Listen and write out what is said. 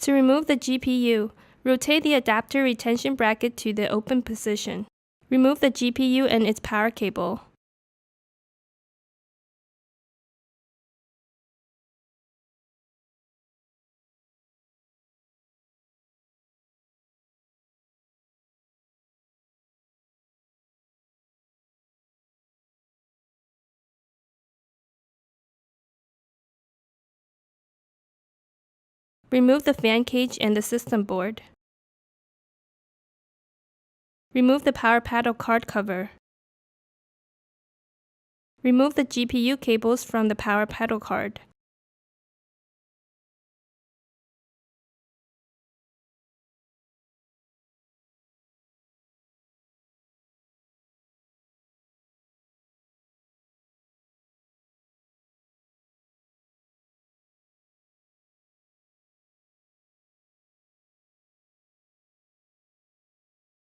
To remove the GPU, rotate the adapter retention bracket to the open position. Remove the GPU and its power cable. Remove the fan cage and the system board. Remove the power paddle card cover. Remove the GPU cables from the power paddle card.